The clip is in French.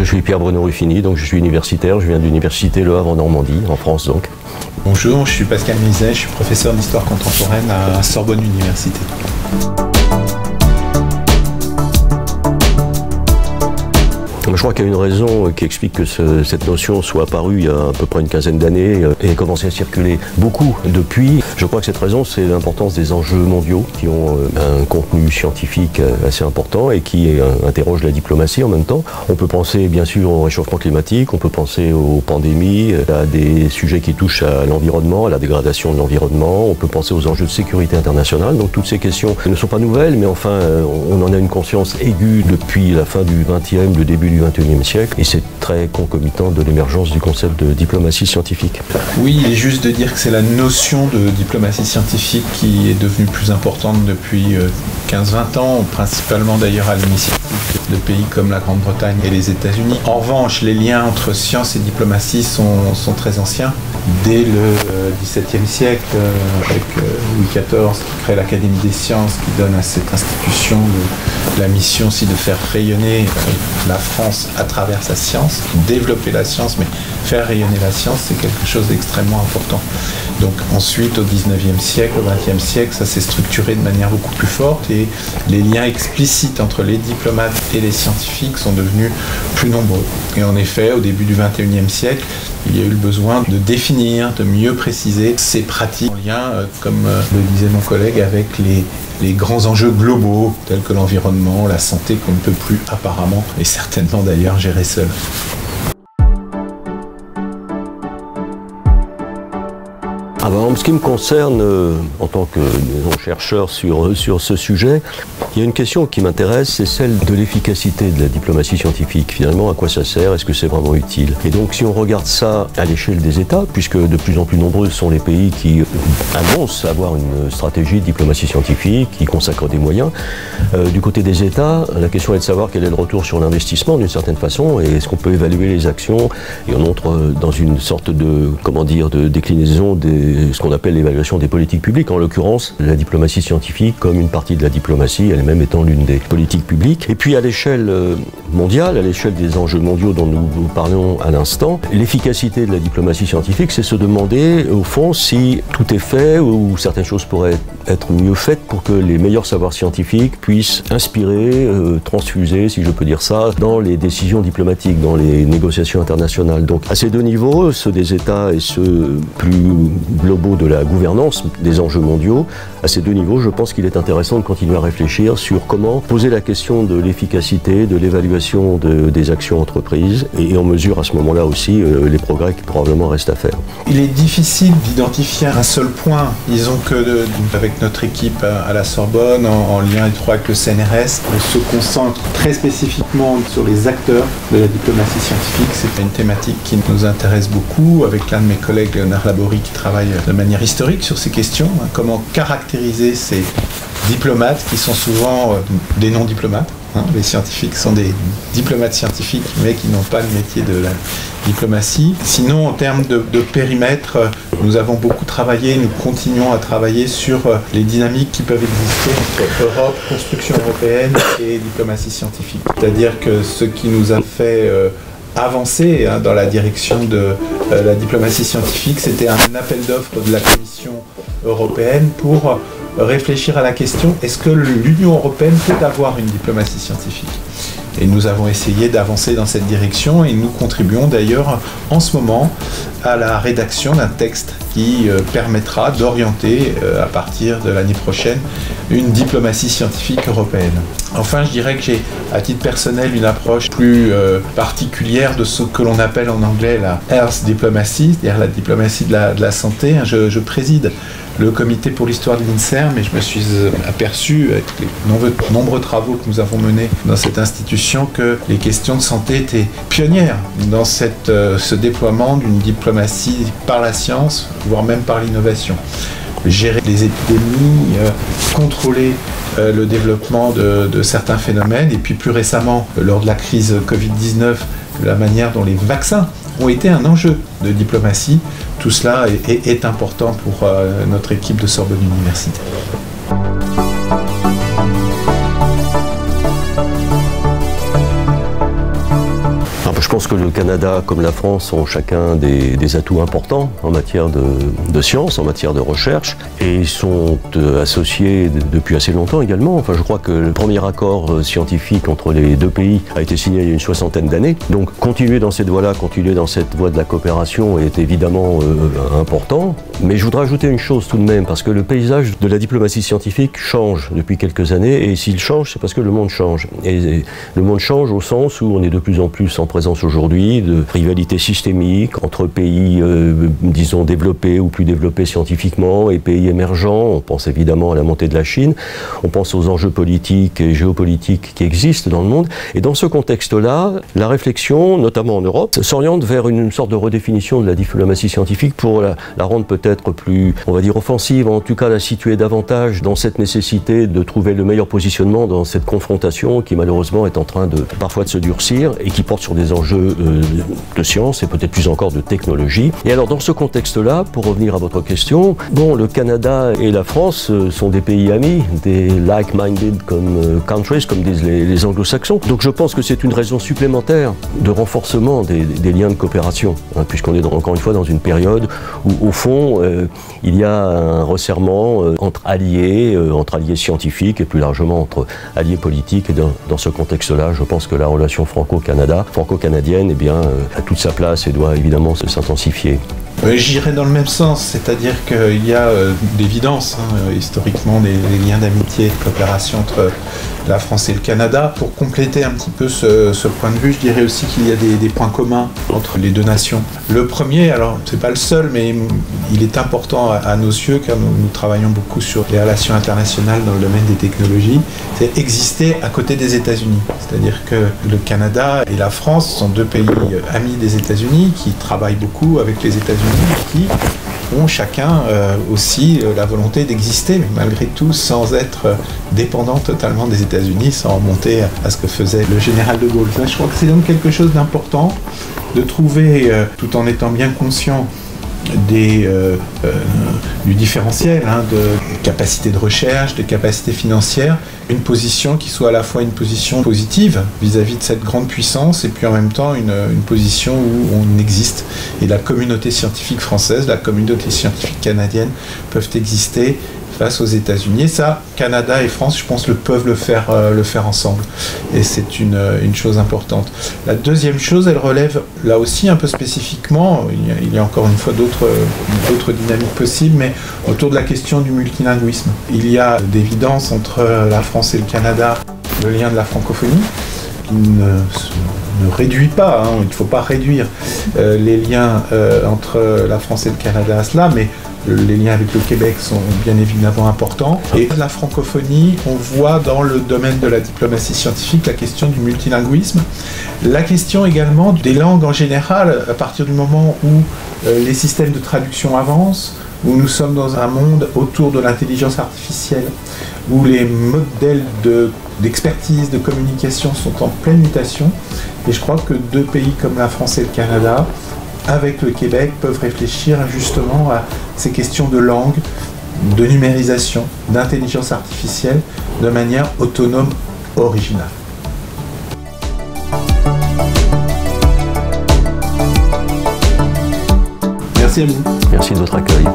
Je suis Pierre-Bruno Ruffini, donc je suis universitaire, je viens de l'université Le Havre en Normandie, en France donc. Bonjour, je suis Pascal Mizet, je suis professeur d'histoire contemporaine à Sorbonne Université. Je crois qu'il y a une raison qui explique que cette notion soit apparue il y a à peu près une quinzaine d'années et commencé à circuler beaucoup depuis. Je crois que cette raison, c'est l'importance des enjeux mondiaux qui ont un contenu scientifique assez important et qui interrogent la diplomatie en même temps. On peut penser bien sûr au réchauffement climatique, on peut penser aux pandémies, à des sujets qui touchent à l'environnement, à la dégradation de l'environnement, on peut penser aux enjeux de sécurité internationale. Donc toutes ces questions ne sont pas nouvelles, mais enfin on en a une conscience aiguë depuis la fin du XXe, le début du XXIe siècle, et c'est très concomitant de l'émergence du concept de diplomatie scientifique. Oui, il est juste de dire que c'est la notion de diplomatie scientifique qui est devenue plus importante depuis 15-20 ans, principalement d'ailleurs à l'initiative de pays comme la Grande-Bretagne et les États-Unis. En revanche, les liens entre science et diplomatie sont très anciens. Dès le XVIIe siècle, avec Louis XIV qui crée l'Académie des sciences, qui donne à cette institution la mission aussi de faire rayonner la France à travers sa science, développer la science, mais faire rayonner la science, c'est quelque chose d'extrêmement important. Donc ensuite, au XIXe siècle, au XXe siècle, ça s'est structuré de manière beaucoup plus forte et les liens explicites entre les diplomates et les scientifiques sont devenus plus nombreux. Et en effet, au début du XXIe siècle, il y a eu le besoin de définir, de mieux préciser ces pratiques en lien, comme le disait mon collègue, avec les grands enjeux globaux tels que l'environnement, la santé qu'on ne peut plus apparemment, et certainement d'ailleurs, gérer seul. En ce qui me concerne, en tant que chercheur sur ce sujet, il y a une question qui m'intéresse, c'est celle de l'efficacité de la diplomatie scientifique. Finalement, à quoi ça sert? Est-ce que c'est vraiment utile? Et donc, si on regarde ça à l'échelle des États, puisque de plus en plus nombreux sont les pays qui annoncent avoir une stratégie de diplomatie scientifique, qui consacrent des moyens, du côté des États, la question est de savoir quel est le retour sur l'investissement d'une certaine façon, et est-ce qu'on peut évaluer les actions, et on entre dans une sorte de, de déclinaison ce qu'on appelle l'évaluation des politiques publiques, en l'occurrence la diplomatie scientifique comme une partie de la diplomatie, elle-même étant l'une des politiques publiques. Et puis à l'échelle mondiale, à l'échelle des enjeux mondiaux dont nous parlons à l'instant, l'efficacité de la diplomatie scientifique, c'est se demander au fond si tout est fait ou certaines choses pourraient être mieux faites pour que les meilleurs savoirs scientifiques puissent inspirer, transfuser, si je peux dire ça, dans les décisions diplomatiques, dans les négociations internationales. Donc à ces deux niveaux, ceux des États et ceux plus globaux de la gouvernance des enjeux mondiaux, à ces deux niveaux, je pense qu'il est intéressant de continuer à réfléchir sur comment poser la question de l'efficacité, de l'évaluation des actions entreprises, et on mesure à ce moment-là aussi les progrès qui probablement restent à faire. Il est difficile d'identifier un seul point. Disons que avec notre équipe à la Sorbonne, en lien étroit avec le CNRS, on se concentre très spécifiquement sur les acteurs de la diplomatie scientifique. C'est une thématique qui nous intéresse beaucoup, avec l'un de mes collègues, Léonard Laborie, qui travaille de manière historique sur ces questions. Comment caractériser ces diplomates qui sont souvent des non-diplomates. Les scientifiques sont des diplomates scientifiques, mais qui n'ont pas le métier de la diplomatie. Sinon, en termes de périmètre, nous avons beaucoup travaillé, nous continuons à travailler sur les dynamiques qui peuvent exister entre Europe, construction européenne et diplomatie scientifique. C'est-à-dire que ce qui nous a fait avancer dans la direction de la diplomatie scientifique, c'était un appel d'offres de la Commission européenne pour réfléchir à la question, est-ce que l'Union européenne peut avoir une diplomatie scientifique? Et nous avons essayé d'avancer dans cette direction et nous contribuons d'ailleurs en ce moment à la rédaction d'un texte qui permettra d'orienter à partir de l'année prochaine une diplomatie scientifique européenne. Enfin, je dirais que j'ai à titre personnel une approche plus particulière de ce que l'on appelle en anglais la health diplomacy, c'est-à-dire la diplomatie de la santé. Je préside le comité pour l'histoire de l'INSERM et je me suis aperçu avec les nombreux travaux que nous avons menés dans cette institution que les questions de santé étaient pionnières dans ce déploiement d'une diplomatie par la science, voire même par l'innovation. Gérer les épidémies, contrôler le développement de certains phénomènes et puis plus récemment, lors de la crise Covid-19, la manière dont les vaccins ont été un enjeu de diplomatie. Tout cela est important pour notre équipe de Sorbonne Université. pense que le Canada comme la France ont chacun des atouts importants en matière de science, en matière de recherche, et ils sont associés depuis assez longtemps également. Enfin, je crois que le premier accord scientifique entre les deux pays a été signé il y a une soixantaine d'années. Donc continuer dans cette voie-là, continuer dans cette voie de la coopération est évidemment important. Mais je voudrais ajouter une chose tout de même, parce que le paysage de la diplomatie scientifique change depuis quelques années, et s'il change, c'est parce que le monde change. Et le monde change au sens où on est de plus en plus en présence aujourd'hui de rivalités systémiques entre pays, disons, développés ou plus développés scientifiquement et pays émergents. On pense évidemment à la montée de la Chine, on pense aux enjeux politiques et géopolitiques qui existent dans le monde. Et dans ce contexte-là, la réflexion, notamment en Europe, s'oriente vers une sorte de redéfinition de la diplomatie scientifique pour la rendre peut-être plus, on va dire, offensive, en tout cas la situer davantage dans cette nécessité de trouver le meilleur positionnement dans cette confrontation qui malheureusement est en train parfois de se durcir et qui porte sur des enjeux de science et peut-être plus encore de technologie. Et alors dans ce contexte-là, pour revenir à votre question, bon, le Canada et la France sont des pays amis, des like-minded countries, comme disent les anglo-saxons. Donc je pense que c'est une raison supplémentaire de renforcement des liens de coopération, hein, puisqu'on est encore une fois dans une période où au fond il y a un resserrement entre alliés scientifiques et plus largement entre alliés politiques. Et dans ce contexte-là, je pense que la relation franco-canadienne eh bien, a toute sa place et doit évidemment s'intensifier. J'irais dans le même sens, c'est-à-dire qu'il y a d'évidence, historiquement, des liens d'amitié et de coopération entre la France et le Canada. Pour compléter un petit peu ce point de vue, je dirais aussi qu'il y a des points communs entre les deux nations. Le premier, alors c'est pas le seul, mais il est important à nos yeux, car nous travaillons beaucoup sur les relations internationales dans le domaine des technologies, c'est exister à côté des États-Unis. C'est-à-dire que le Canada et la France sont deux pays amis des États-Unis qui travaillent beaucoup avec les États-Unis, qui ont chacun aussi la volonté d'exister, mais malgré tout sans être dépendant totalement des États-Unis, sans remonter à ce que faisait le général de Gaulle. Ça, je crois que c'est donc quelque chose d'important de trouver, tout en étant bien conscient du différentiel, de capacité de recherche, des capacités financières, une position qui soit à la fois une position positive vis-à-vis de cette grande puissance et puis en même temps une position où on existe. Et la communauté scientifique française, la communauté scientifique canadienne peuvent exister face aux États-Unis. Et ça, Canada et France, je pense, peuvent le faire ensemble. Et c'est une chose importante. La deuxième chose, elle relève là aussi un peu spécifiquement, il y a encore une fois d'autres dynamiques possibles, mais autour de la question du multilinguisme. Il y a d'évidence entre la France et le Canada le lien de la francophonie, qui ne réduit pas, il ne faut pas réduire les liens entre la France et le Canada à cela, mais les liens avec le Québec sont bien évidemment importants. Et la francophonie, on voit dans le domaine de la diplomatie scientifique la question du multilinguisme, la question également des langues en général, à partir du moment où les systèmes de traduction avancent, où nous sommes dans un monde autour de l'intelligence artificielle, où les modèles d'expertise, de communication sont en pleine mutation. Et je crois que deux pays comme la France et le Canada, avec le Québec, peuvent réfléchir justement à ces questions de langue, de numérisation, d'intelligence artificielle, de manière autonome, originale. Merci à vous. Merci de votre accueil.